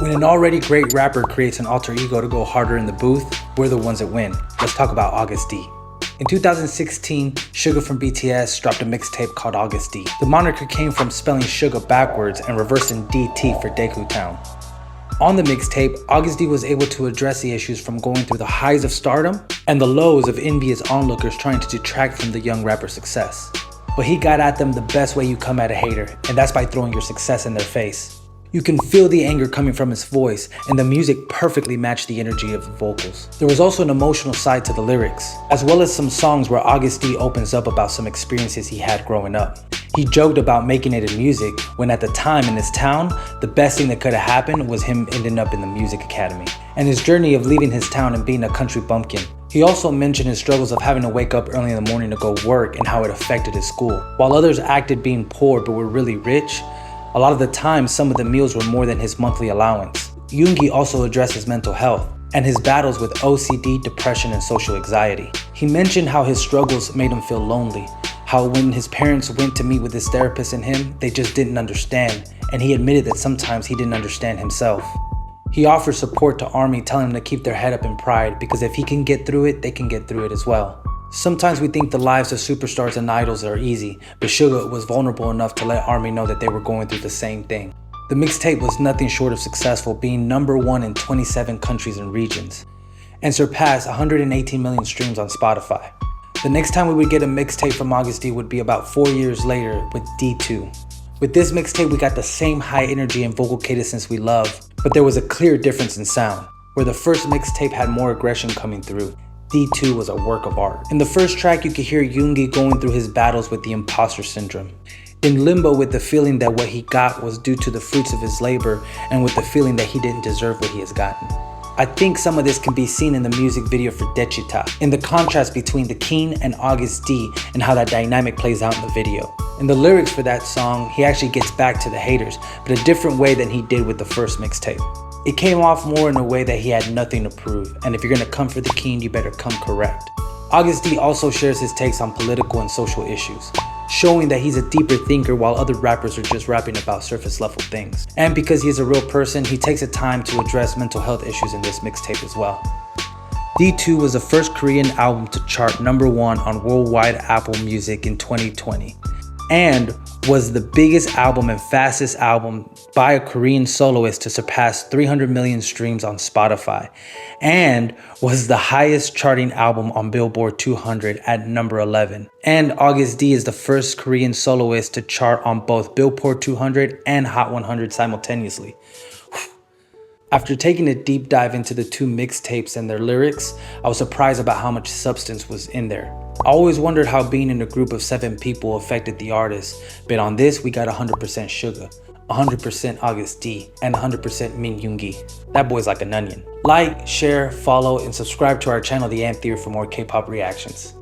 When an already great rapper creates an alter ego to go harder in the booth, we're the ones that win. Let's talk about Agust D. In 2016, Suga from BTS dropped a mixtape called Agust D. The moniker came from spelling Suga backwards and reversing DT for Deku Town. On the mixtape, Agust D was able to address the issues from going through the highs of stardom and the lows of envious onlookers trying to detract from the young rapper's success. But he got at them the best way you come at a hater, and that's by throwing your success in their face. You can feel the anger coming from his voice, and the music perfectly matched the energy of the vocals. There was also an emotional side to the lyrics, as well as some songs where Agust D opens up about some experiences he had growing up. He joked about making it in music, when at the time in his town, the best thing that could have happened was him ending up in the music academy, and his journey of leaving his town and being a country bumpkin. He also mentioned his struggles of having to wake up early in the morning to go work and how it affected his school. While others acted being poor but were really rich, a lot of the time, some of the meals were more than his monthly allowance. Yoongi also addressed his mental health and his battles with OCD, depression, and social anxiety. He mentioned how his struggles made him feel lonely, how when his parents went to meet with his therapist and him, they just didn't understand, and he admitted that sometimes he didn't understand himself. He offered support to ARMY, telling them to keep their head up in pride, because if he can get through it, they can get through it as well. Sometimes we think the lives of superstars and idols are easy, but Suga was vulnerable enough to let ARMY know that they were going through the same thing. The mixtape was nothing short of successful, being #1 in 27 countries and regions, and surpassed 118 million streams on Spotify. The next time we would get a mixtape from Agust D would be about 4 years later with D2. With this mixtape, we got the same high energy and vocal cadence we love, but there was a clear difference in sound. Where the first mixtape had more aggression coming through, D2 was a work of art. In the first track, you could hear Yoongi going through his battles with the imposter syndrome, in limbo with the feeling that what he got was due to the fruits of his labor, and with the feeling that he didn't deserve what he has gotten. I think some of this can be seen in the music video for Dechita, in the contrast between the King and Agust D and how that dynamic plays out in the video. In the lyrics for that song, he actually gets back to the haters, but a different way than he did with the first mixtape. It came off more in a way that he had nothing to prove, and if you're gonna come for the King, you better come correct. Agust D also shares his takes on political and social issues, showing that he's a deeper thinker while other rappers are just rapping about surface level things. And because he's a real person, he takes the time to address mental health issues in this mixtape as well. D2 was the first Korean album to chart #1 on worldwide Apple Music in 2020, and was the biggest album and fastest album by a Korean soloist to surpass 300 million streams on Spotify, and was the highest charting album on Billboard 200 at #11. And Agust D is the first Korean soloist to chart on both Billboard 200 and Hot 100 simultaneously. After taking a deep dive into the two mixtapes and their lyrics, I was surprised about how much substance was in there. I always wondered how being in a group of 7 people affected the artist, but on this we got 100% Suga, 100% Agust D, and 100% Min Yoongi. That boy's like an onion. Like, share, follow, and subscribe to our channel The Ant Theory for more K-pop reactions.